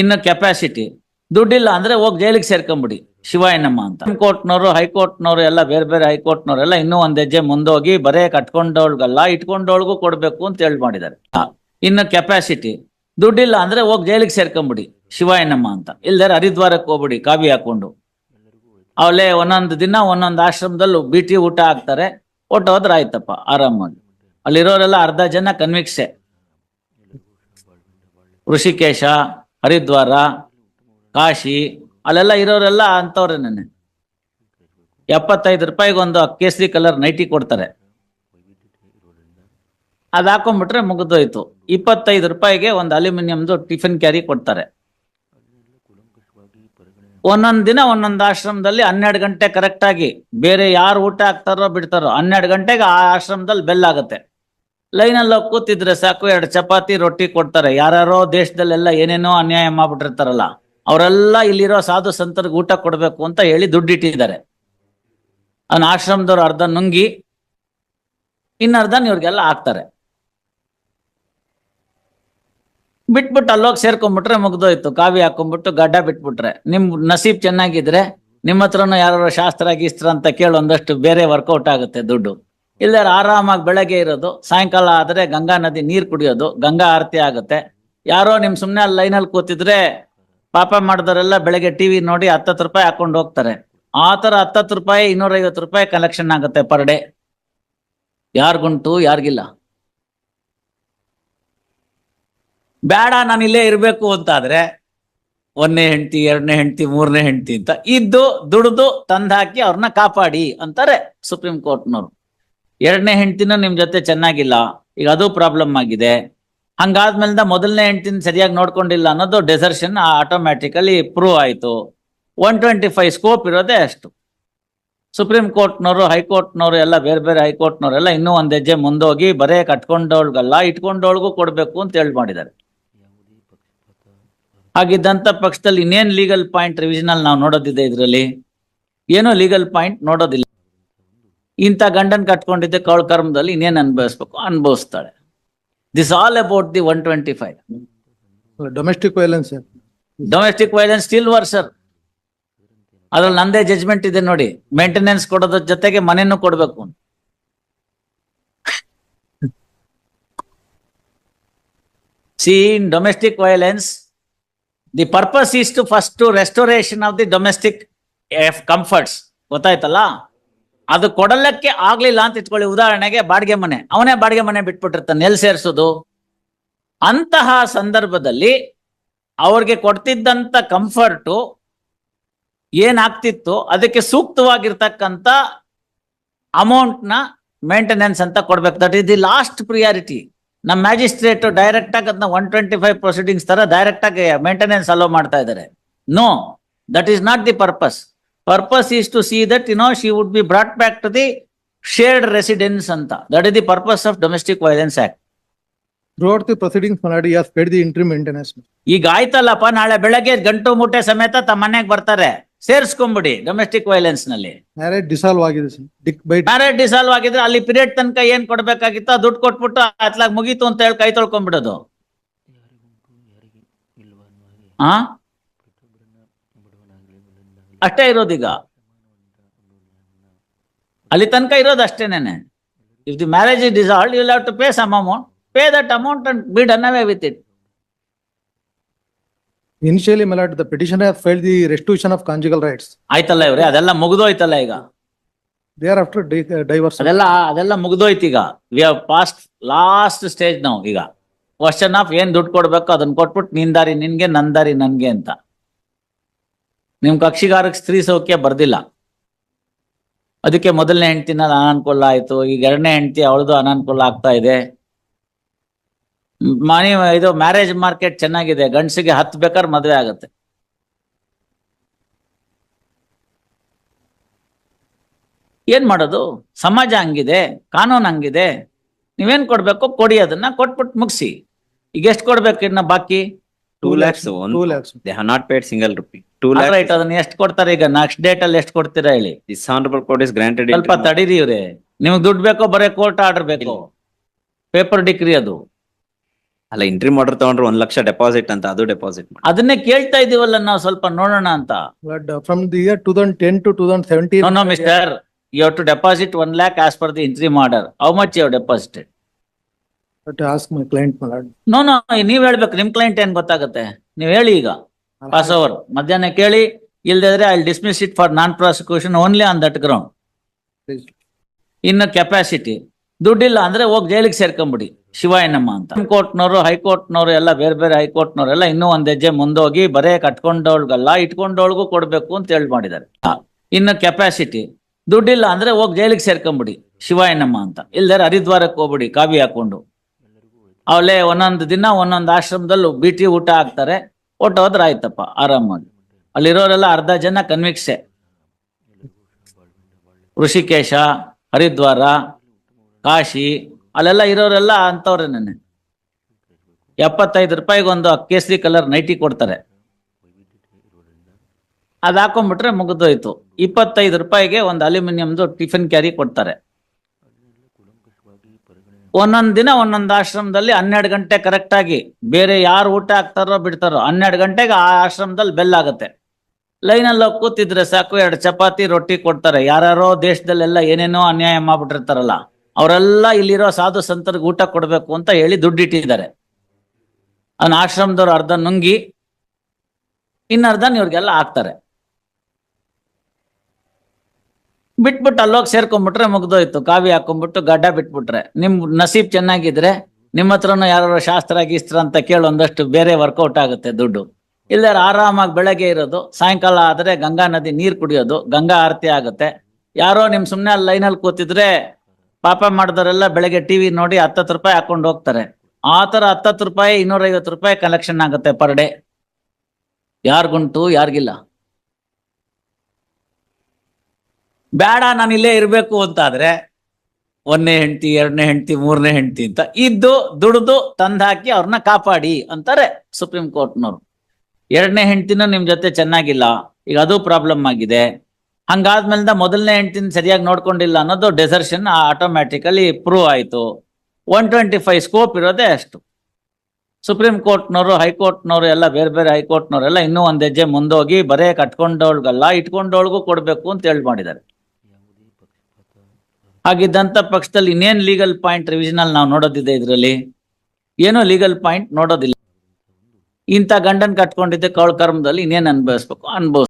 ಇನ್ನು ಕೆಪಾಸಿಟಿ ದುಡ್ಡಿಲ್ಲ ಅಂದ್ರೆ ಹೋಗಿ ಜೈಲಿಗೆ ಸೇರ್ಕೊಂಬಿಡಿ ಶಿವಾಯನಮ್ಮ ಅಂತ. ಕೋರ್ಟ್ನವರು ಹೈಕೋರ್ಟ್ನವರು ಎಲ್ಲ ಬೇರೆ ಬೇರೆ ಹೈಕೋರ್ಟ್ನವರೆಲ್ಲ ಇನ್ನೂ ಒಂದ್ ಹೆಜ್ಜೆ ಮುಂದೋಗಿ ಬರೇ ಕಟ್ಕೊಂಡವಳ್ಗಲ್ಲ ಇಟ್ಕೊಂಡವಳ್ಗೂ ಕೊಡ್ಬೇಕು ಅಂತ ಹೇಳಿ ಮಾಡಿದ್ದಾರೆ. ಇನ್ನು ಕೆಪಾಸಿಟಿ ದುಡ್ಡಿಲ್ಲ ಅಂದ್ರೆ ಹೋಗಿ ಜೈಲಿಗೆ ಸೇರ್ಕೊಂಬಿಡಿ ಶಿವಾಯನಮ್ಮ ಅಂತ. ಇಲ್ದಾರೆ ಹರಿದ್ವಾರಕ್ಕೆ ಹೋಗ್ಬಿಡಿ ಕಾವಿ ಹಾಕೊಂಡು. ಅವಲೇ ಒಂದೊಂದು ದಿನ ಒಂದೊಂದು ಆಶ್ರಮದಲ್ಲಿ ಬಿಟಿ ಊಟ ಹಾಕ್ತಾರೆ. ಒಟ್ಟು ಹೋದ್ರೆ ಆಯ್ತಪ್ಪ ಆರಾಮಾಗಿ. ಅಲ್ಲಿರೋರೆಲ್ಲ ಅರ್ಧ ಜನ ಕನ್ವಿಕ್ಸೆ. ಋಷಿಕೇಶ, ಹರಿದ್ವಾರ, ಕಾಶಿ ಅಲ್ಲೆಲ್ಲ ಇರೋರೆಲ್ಲ ಅಂತವ್ರೆ. ನೆನೆ 75 ರೂಪಾಯಿಗೆ ಒಂದು ಕೇಸರಿ ಕಲರ್ ನೈಟಿ ಕೊಡ್ತಾರೆ. ಅದ್ ಹಾಕೊಂಡ್ಬಿಟ್ರೆ ಮುಗಿದೋಯ್ತು. 25 ರೂಪಾಯಿಗೆ ಒಂದು ಅಲ್ಯೂಮಿನಿಯಂದು ಟಿಫಿನ್ ಕ್ಯಾರಿ ಕೊಡ್ತಾರೆ. ಒಂದೊಂದ್ ದಿನ ಒಂದೊಂದು ಆಶ್ರಮದಲ್ಲಿ 12 ಗಂಟೆ ಕರೆಕ್ಟ್ ಆಗಿ, ಬೇರೆ ಯಾರು ಊಟ ಹಾಕ್ತಾರೋ ಬಿಡ್ತಾರೋ 12 ಗಂಟೆಗೆ ಆ ಆಶ್ರಮದಲ್ಲಿ ಬೆಲ್ ಆಗುತ್ತೆ. ಲೈನಲ್ಲಿ ಕೂತಿದ್ರೆ ಸಾಕು, 2 ಚಪಾತಿ ರೊಟ್ಟಿ ಕೊಡ್ತಾರೆ. ಯಾರ್ಯಾರೋ ದೇಶದಲ್ಲೆಲ್ಲ ಏನೇನೋ ಅನ್ಯಾಯ ಮಾಡ್ಬಿಟ್ಟಿರ್ತಾರಲ್ಲ ಅವರೆಲ್ಲ ಇಲ್ಲಿರೋ ಸಾಧು ಸಂತರಿಗೆ ಊಟ ಕೊಡ್ಬೇಕು ಅಂತ ಹೇಳಿ ದುಡ್ಡಿಟ್ಟಿದ್ದಾರೆ. ಅವನ ಆಶ್ರಮದವ್ರು ಅರ್ಧ ನುಂಗಿ ಇನ್ನರ್ಧ ಇವ್ರಿಗೆಲ್ಲ ಹಾಕ್ತಾರೆ. ಬಿಟ್ಬಿಟ್ಟು ಅಲ್ಲೋಗಿ ಸೇರ್ಕೊಂಡ್ಬಿಟ್ರೆ ಮುಗ್ದೋಯ್ತು. ಕಾವಿ ಹಾಕೊಂಡ್ಬಿಟ್ಟು ಗಡ್ಡ ಬಿಟ್ಬಿಟ್ರೆ ನಿಮ್ ನಸೀಬ್ ಚೆನ್ನಾಗಿದ್ರೆ ನಿಮ್ಮ ಹತ್ರನೂ ಯಾರು ಶಾಸ್ತ್ರ ಗೀಸ್ತ್ರ ಅಂತ ಕೇಳಿ ಒಂದಷ್ಟು ಬೇರೆ ವರ್ಕೌಟ್ ಆಗುತ್ತೆ ದುಡ್ಡು. ಇಲ್ದಾರೆ ಆರಾಮಾಗಿ ಬೆಳಗ್ಗೆ ಇರೋದು, ಸಾಯಂಕಾಲ ಆದ್ರೆ ಗಂಗಾ ನದಿ ನೀರ್ ಕುಡಿಯೋದು, ಗಂಗಾ ಆರತಿ ಆಗುತ್ತೆ. ಯಾರೋ ನಿಮ್ ಸುಮ್ನೆ ಅಲ್ಲಿ ಲೈನಲ್ಲಿ ಕೂತಿದ್ರೆ ಪಾಪ ಮಾಡಿದವರೆಲ್ಲ ಬೆಳಗ್ಗೆ ಟಿವಿ ನೋಡಿ 10 ರೂಪಾಯಿ ಹಾಕೊಂಡು ಹೋಗ್ತಾರೆ. ಆ ತರ 10 ರೂಪಾಯಿ 250 ರೂಪಾಯಿ ಕಲೆಕ್ಷನ್ ಆಗುತ್ತೆ ಪರ್ ಡೇ. ಯಾರ್ಗುಂಟು ಯಾರಿಗಿಲ್ಲ. ಬೇಡ ನಾನು ಇಲ್ಲೇ ಇರ್ಬೇಕು ಅಂತಾದ್ರೆ 1ನೇ ಹೆಂಡತಿ 2ನೇ ಹೆಂಡತಿ 3ನೇ ಹೆಂಡತಿ ಅಂತ ಇದ್ದು ದುಡ್ದು ತಂದಾಕಿ ಅವ್ರನ್ನ ಕಾಪಾಡಿ ಅಂತಾರೆ ಸುಪ್ರೀಂ ಕೋರ್ಟ್ನವ್ರು. 2ನೇ ಹೆಂಡತಿನೂ ನಿಮ್ ಜೊತೆ ಚೆನ್ನಾಗಿಲ್ಲ, ಈಗ ಅದು ಪ್ರಾಬ್ಲಮ್ ಆಗಿದೆ. ಹಂಗಾದ್ಮೇಲಿಂದ 1ನೇ ಹೆಂಡತಿನ ಸರಿಯಾಗಿ ನೋಡ್ಕೊಂಡಿಲ್ಲ ಅನ್ನೋದು ಡೆಸರ್ಷನ್ ಆಟೋಮ್ಯಾಟಿಕಲಿ ಪ್ರೂವ್ ಆಯ್ತು. 125 ಸ್ಕೋಪ್ ಇರೋದೇ ಅಷ್ಟು. ಸುಪ್ರೀಂ ಕೋರ್ಟ್ನವರು ಹೈಕೋರ್ಟ್ನವರು ಎಲ್ಲ ಬೇರೆ ಬೇರೆ ಹೈಕೋರ್ಟ್ನವರೆಲ್ಲ ಇನ್ನೂ ಒಂದ್ ಹೆಜ್ಜೆ ಮುಂದೋಗಿ ಬರೇ ಕಟ್ಕೊಂಡವಳ್ಗಲ್ಲ ಇಟ್ಕೊಂಡವಳ್ಗೂ ಕೊಡ್ಬೇಕು ಅಂತ ಹೇಳಿ ಮಾಡಿದ್ದಾರೆ. ಹಾಗಿದ್ದಂತ ಪಕ್ಷದಲ್ಲಿ ಇನ್ನೇನ್ ಲೀಗಲ್ ಪಾಯಿಂಟ್ ರಿವಿಷನಲ್ ನಾವು ನೋಡೋದಿದೆ? ಇದ್ರಲ್ಲಿ ಏನೋ ಲೀಗಲ್ ಪಾಯಿಂಟ್ ನೋಡೋದಿಲ್ಲ. ಇಂಥ ಗಂಡನ್ ಕಟ್ಕೊಂಡಿದ್ದಕ್ಕೆ ಅವಳ ಕರ್ಮದಲ್ಲಿ ಇನ್ನೇನ್ ಅನುಭವಿಸ್ಬೇಕು ಅನುಭವಿಸ್ತಾಳೆ. This all about the 125. Domestic violence. Domestic violence still worser. ಅದ್ರಲ್ಲಿ ನಂದೇ ಜಜ್ಮೆಂಟ್ ಇದೆ ನೋಡಿ. ಮೇಂಟೆನೆನ್ಸ್ ಕೊಡೋದ್ರ ಜೊತೆಗೆ ಮನೆಯನ್ನು ಕೊಡ್ಬೇಕು. See, in domestic violence, the purpose is to first to restoration of the domestic comforts. ಗೊತ್ತಾಯ್ತಲ್ಲ? ಅದು ಕೊಡಲಕ್ಕೆ ಆಗ್ಲಿಲ್ಲ ಅಂತ ಇಟ್ಕೊಳ್ಳಿ. ಉದಾಹರಣೆಗೆ ಬಾಡಿಗೆ ಮನೆ, ಅವನೇ ಬಾಡಿಗೆ ಮನೆ ಬಿಟ್ಬಿಟ್ಟಿರ್ತಾನೆ, ಎಲ್ಲಿ ಸೇರಿಸೋದು? ಅಂತಹ ಸಂದರ್ಭದಲ್ಲಿ ಅವ್ರಿಗೆ ಕೊಡ್ತಿದ್ದಂತ ಕಂಫರ್ಟು ಏನಾಗ್ತಿತ್ತು ಅದಕ್ಕೆ ಸೂಕ್ತವಾಗಿರ್ತಕ್ಕಂಥ ಅಮೌಂಟ್ ನ ಮೇಂಟೆನೆನ್ಸ್ ಅಂತ ಕೊಡ್ಬೇಕು. That is the last priority. ನಮ್ಮ ಮ್ಯಾಜಿಸ್ಟ್ರೇಟ್ ಡೈರೆಕ್ಟ್ ಆಗಿ ಅದನ್ನ 125 ಪ್ರೊಸೀಡಿಂಗ್ಸ್ ತರ ಡೈರೆಕ್ಟ್ ಆಗಿ ಮೇಂಟೆನೆನ್ಸ್ ಅಲೋ ಮಾಡ್ತಾ ಇದ್ದಾರೆ. No, that is not the purpose. Purpose is to see that she would be brought back to the shared residence ಅಂತ. That is the purpose of domestic violence act. Throughout the proceedings, Maladi has paid the interim maintenance. ಈಗ ಆಯ್ತಲ್ಲಪ್ಪ, ನಾಳೆ ಬೆಳಗ್ಗೆ ಗಂಟು ಮೂಟೆ ಸಮೇತ ತಮ್ಮ ಮನೆಗೆ ಬರ್ತಾರೆ, ಸೇರಿಸ್ಕೊಂಬಿಡಿ ಡೊಮೆಸ್ಟಿಕ್ ವೈಲೆನ್ಸ್ ನಲ್ಲಿ. ಮ್ಯಾರೇಜ್ ಡಿಸಾಲ್ವ್ ಆಗಿದೆ ಸರ್. ಮ್ಯಾರೇಜ್ ಡಿಸಾಲ್ವ್ ಆಗಿದ್ರೆ ಅಲ್ಲಿ ಪೀರಿಯಡ್ ತನಕ ಏನ್ ಕೊಡ್ಬೇಕಾಗಿತ್ತು ದುಡ್ಡು ಕೊಟ್ಬಿಟ್ಟು ಅತ್ಲಾಗ ಮುಗೀತು ಅಂತ ಹೇಳಿ ಕೈ ತೊಳ್ಕೊಂಡ್ಬಿಡೋದು. ಅಷ್ಟೇ ಇರೋದೀಗ. ಅಲ್ಲಿ ತನಕ ಇರೋದು ಅಷ್ಟೇನೇನೆ. If the marriage is dissolved you will have to pay some amount. Pay that amount and be done away with it. Initially, my lord, the petitioner has filed the restitution of conjugal rights. ಆಯ್ತಲ್ಲ ಇವ್ರೆ, ಅದೆಲ್ಲ ಮುಗಿದೋಯ್ತಲ್ಲ ಈಗ. Thereafter, divorce. ಅದೆಲ್ಲ ಮುಗಿದೋಯ್ತು ಈಗ. We have past last stage ನಾವು. ಈಗ question of ಏನ್ ದುಡ್ಡು ಕೊಡ್ಬೇಕು ಅದನ್ನ ಕೊಟ್ಬಿಟ್ಟು ನಿನ್ ದಾರಿ ನಿನ್ಗೆ, ನನ್ ದಾರಿ ನನ್ಗೆ ಅಂತ. ನಿಮ್ ಕಕ್ಷಿಗಾರಕ್ಕೆ ಸ್ತ್ರೀ ಸೌಖ್ಯ ಬರ್ದಿಲ್ಲ, ಅದಕ್ಕೆ 1ನೇ ಹೆಂಡತಿನ ಅನಾನುಕೂಲ ಆಯ್ತು. ಈಗ 2ನೇ ಹೆಂಡತಿ ಅವಳದು ಅನಾನುಕೂಲ ಆಗ್ತಾ ಇದೆ. ಇದು ಮ್ಯಾರೇಜ್ ಮಾರ್ಕೆಟ್ ಚೆನ್ನಾಗಿದೆ, ಗಂಡಸಿಗೆ 10 ಬೇಕಾದ್ರೆ ಮದುವೆ ಆಗತ್ತೆ. ಏನ್ ಮಾಡೋದು? ಸಮಾಜ ಹಂಗಿದೆ, ಕಾನೂನು ಹಂಗಿದೆ. ನೀವೇನ್ ಕೊಡ್ಬೇಕು ಕೊಡಿ, ಅದನ್ನ ಕೊಟ್ಬಿಟ್ಟು ಮುಗಿಸಿ. ಈಗ ಎಷ್ಟು ಕೊಡ್ಬೇಕು ಇನ್ನ ಬಾಕಿ? 2 lakhs. 2 lakhs. They have not paid single rupee. 2 lakhs. Right, ಅದನ್ನ ಎಷ್ಟು ಕೊಡ್ತಾರೆ ಈಗ? ನೆಕ್ಸ್ಟ್ ಡೇಟ್ ಅಲ್ಲಿ ಎಷ್ಟು ಕೊಡ್ತೀರಾ ಹೇಳಿ? This honorable court is granted. ಸ್ವಲ್ಪ ತಡೀರಿ ಇವ್ರೆ. ನಿಮ್ಗೆ ದುಡ್ಡು ಬೇಕೋ ಬರೀ ಕೋರ್ಟ್ ಆರ್ಡರ್ ಬೇಕೋ? ಪೇಪರ್ ಡಿಗ್ರಿ ಅದು. ಅಲ್ಲ ಇಂಟ್ರಿ ಆರ್ಡರ್ ತಗೊಂಡ್ರೆ 1 ಲಕ್ಷ ಡೆಪಾಸಿಟ್ ಅಂತ ಅದು ಡೆಪಾಸಿಟ್ ಮಾಡಿ. ಅದನ್ನೇ ಕೇಳ್ತಾ ಇದೀವಲ್ಲ ನಾವು, ಸ್ವಲ್ಪ ನೋಡೋಣ ಅಂತ. But from the year 2010 to 2017. No, mister, you have to deposit 1 lakh as per the interim order. How much you have deposited? But ask my client, my lord. No, ನೀವ್ ಹೇಳ್ಬೇಕು, ನಿಮ್ ಕ್ಲೈಂಟ್ ಏನ್ ಗೊತ್ತಾಗುತ್ತೆ, ನೀವ್ ಹೇಳಿ ಈಗ. ಪಾಸ್ ಓವರ್ ಮಧ್ಯಾಹ್ನ ಕೇಳಿ, ಇಲ್ದಿದ್ರೆ I dismiss it for non prosecution only on that ground. Please. ಇನ್ನು ಕೆಪಾಸಿಟಿ ದುಡ್ಡಿಲ್ಲ ಅಂದ್ರೆ ಹೋಗಿ ಜೈಲಿಗೆ ಸೇರ್ಕೊಂಬಿಡಿ ಶಿವಾಯನಮ್ಮ ಅಂತ. ಕೋರ್ಟ್ನವರು ಹೈಕೋರ್ಟ್ನವರು ಎಲ್ಲ ಬೇರೆ ಬೇರೆ ಹೈಕೋರ್ಟ್ನವರೆಲ್ಲ ಇನ್ನೂ ಒಂದ್ ಹೆಜ್ಜೆ ಮುಂದೋಗಿ ಬರೇ ಕಟ್ಕೊಂಡವಳ್ಗಲ್ಲ ಇಟ್ಕೊಂಡವಳ್ಗೂ ಕೊಡ್ಬೇಕು ಅಂತ ಹೇಳಿ ಮಾಡಿದ್ದಾರೆ. ಇನ್ನು ಕೆಪಾಸಿಟಿ ದುಡ್ಡಿಲ್ಲ ಅಂದ್ರೆ ಹೋಗಿ ಜೈಲಿಗೆ ಸೇರ್ಕೊಂಬಿಡಿ ಶಿವಾಯನಮ್ಮ ಅಂತ. ಇಲ್ದಾರೆ ಹರಿದ್ವಾರಕ್ಕೆ ಹೋಗ್ಬಿಡಿ ಕಾವಿ ಹಾಕೊಂಡು, ಅವಲೇ ಒಂದೊಂದು ದಿನ ಒಂದೊಂದು ಆಶ್ರಮದಲ್ಲಿ ಬಿಟಿ ಊಟ ಹಾಕ್ತಾರೆ, ಊಟ ಹೋದ್ರೆ ಆಯ್ತಪ್ಪ ಆರಾಮಾಗಿ. ಅಲ್ಲಿರೋರೆಲ್ಲ ಅರ್ಧ ಜನ ಕನ್ವಿಕ್ಸೆ, ಋಷಿಕೇಶ, ಹರಿದ್ವಾರ, ಕಾಶಿ ಅಲ್ಲೆಲ್ಲ ಇರೋರೆಲ್ಲ ಅಂತವ್ರೆ. ನೆನೆ 75 ರೂಪಾಯಿಗೆ ಒಂದು ಕೇಸರಿ ಕಲರ್ ನೈಟಿ ಕೊಡ್ತಾರೆ, ಅದ್ ಹಾಕೊಂಡ್ಬಿಟ್ರೆ ಮುಗಿದೋಯ್ತು. 25 ರೂಪಾಯಿಗೆ ಒಂದು ಅಲ್ಯೂಮಿನಿಯಂದು ಟಿಫಿನ್ ಕ್ಯಾರಿ ಕೊಡ್ತಾರೆ. ಒಂದೊಂದ್ ದಿನ ಒಂದೊಂದು ಆಶ್ರಮದಲ್ಲಿ 12 ಗಂಟೆ ಕರೆಕ್ಟ್ ಆಗಿ, ಬೇರೆ ಯಾರು ಊಟ ಹಾಕ್ತಾರೋ ಬಿಡ್ತಾರೋ 12 ಗಂಟೆಗೆ ಆ ಆಶ್ರಮದಲ್ಲಿ ಬೆಲ್ ಆಗುತ್ತೆ. ಲೈನಲ್ಲಿ ಹೋಗಿ ಕೂತಿದ್ರೆ ಸಾಕು, 2 ಚಪಾತಿ ರೊಟ್ಟಿ ಕೊಡ್ತಾರೆ. ಯಾರ್ಯಾರೋ ದೇಶದಲ್ಲೆಲ್ಲ ಏನೇನೋ ಅನ್ಯಾಯ ಮಾಡ್ಬಿಟ್ಟಿರ್ತಾರಲ್ಲ, ಅವರೆಲ್ಲ ಇಲ್ಲಿರೋ ಸಾಧು ಸಂತರಿಗೆ ಊಟ ಕೊಡ್ಬೇಕು ಅಂತ ಹೇಳಿ ದುಡ್ಡಿಟ್ಟಿದ್ದಾರೆ. ಅವನ ಆಶ್ರಮದವ್ರು ಅರ್ಧ ನುಂಗಿ ಇನ್ನರ್ಧ ಇವ್ರಿಗೆಲ್ಲ ಹಾಕ್ತಾರೆ. ಬಿಟ್ಬಿಟ್ಟು ಅಲ್ಲೋಗಿ ಸೇರ್ಕೊಂಡ್ಬಿಟ್ರೆ ಮುಗ್ದೋಯ್ತು. ಕಾವಿ ಹಾಕೊಂಡ್ಬಿಟ್ಟು ಗಡ್ಡ ಬಿಟ್ಬಿಟ್ರೆ, ನಿಮ್ ನಸೀಬ್ ಚೆನ್ನಾಗಿದ್ರೆ ನಿಮ್ಮ ಹತ್ರನೂ ಯಾರು ಶಾಸ್ತ್ರ ಗೀಸ್ತ್ರ ಅಂತ ಕೇಳಿ ಒಂದಷ್ಟು ಬೇರೆ ವರ್ಕೌಟ್ ಆಗುತ್ತೆ ದುಡ್ಡು. ಇಲ್ದಾರ ಆರಾಮಾಗಿ ಬೆಳಗ್ಗೆ ಇರೋದು, ಸಾಯಂಕಾಲ ಆದ್ರೆ ಗಂಗಾ ನದಿ ನೀರ್ ಕುಡಿಯೋದು, ಗಂಗಾ ಆರತಿ ಆಗುತ್ತೆ. ಯಾರೋ ನಿಮ್ ಸುಮ್ನೆ ಅಲ್ಲಿ ಲೈನಲ್ಲಿ ಕೂತಿದ್ರೆ ಪಾಪ ಮಾಡಿದವರೆಲ್ಲ ಬೆಳಗ್ಗೆ ಟಿವಿ ನೋಡಿ 10 ರೂಪಾಯಿ ಹಾಕೊಂಡು ಹೋಗ್ತಾರೆ. ಆ ತರ 10 ರೂಪಾಯಿ 250 ರೂಪಾಯಿ ಕಲೆಕ್ಷನ್ ಆಗುತ್ತೆ ಪರ್ ಡೇ. ಯಾರ್ಗುಂಟು ಯಾರಿಗಿಲ್ಲ. ಬೇಡ ನಾನು ಇಲ್ಲೇ ಇರ್ಬೇಕು ಅಂತಾದ್ರೆ 1ನೇ ಹೆಂಡತಿ 2ನೇ ಹೆಂಡತಿ 3ನೇ ಹೆಂಡತಿ ಅಂತ ಇದ್ದು ದುಡ್ದು ತಂದಾಕಿ ಅವ್ರನ್ನ ಕಾಪಾಡಿ ಅಂತಾರೆ ಸುಪ್ರೀಂ ಕೋರ್ಟ್ನವ್ರು. 2ನೇ ಹೆಂಡತಿನೂ ನಿಮ್ ಜೊತೆ ಚೆನ್ನಾಗಿಲ್ಲ, ಈಗ ಅದು ಪ್ರಾಬ್ಲಮ್ ಆಗಿದೆ, ಹಂಗಾದ್ಮೇಲಿಂದ 1ನೇ ಹೆಂಡತಿನ ಸರಿಯಾಗಿ ನೋಡ್ಕೊಂಡಿಲ್ಲ ಅನ್ನೋದು ಡೆಸರ್ಷನ್ ಆಟೋಮ್ಯಾಟಿಕಲಿ ಪ್ರೂವ್ ಆಯ್ತು. 125 ಸ್ಕೋಪ್ ಇರೋದೇ ಅಷ್ಟು. ಸುಪ್ರೀಂ ಕೋರ್ಟ್ನವರು ಹೈಕೋರ್ಟ್ನವರು ಎಲ್ಲ ಬೇರೆ ಬೇರೆ ಹೈಕೋರ್ಟ್ನವರೆಲ್ಲ ಇನ್ನೂ ಒಂದ್ ಹೆಜ್ಜೆ ಮುಂದೋಗಿ ಬರೇ ಕಟ್ಕೊಂಡವಳ್ಗಲ್ಲ ಇಟ್ಕೊಂಡವಳ್ಗೂ ಕೊಡ್ಬೇಕು ಅಂತ ಹೇಳಿ ಮಾಡಿದ್ದಾರೆ. ಹಾಗಿದ್ದಂತ ಪಕ್ಷದಲ್ಲಿ ಇನ್ನೇನ್ ಲೀಗಲ್ ಪಾಯಿಂಟ್ ರಿವಿಷನಲ್ ನಾವು ನೋಡೋದಿದೆ, ಇದ್ರಲ್ಲಿ ಏನೋ ಲೀಗಲ್ ಪಾಯಿಂಟ್ ನೋಡೋದಿಲ್ಲ. ಇಂಥ ಗಂಡನ್ ಕಟ್ಕೊಂಡಿದ್ದೆ ಕೌಳ ಕರ್ಮದಲ್ಲಿ ಇನ್ನೇನ್ ಅನುಭವಿಸ್ಬೇಕು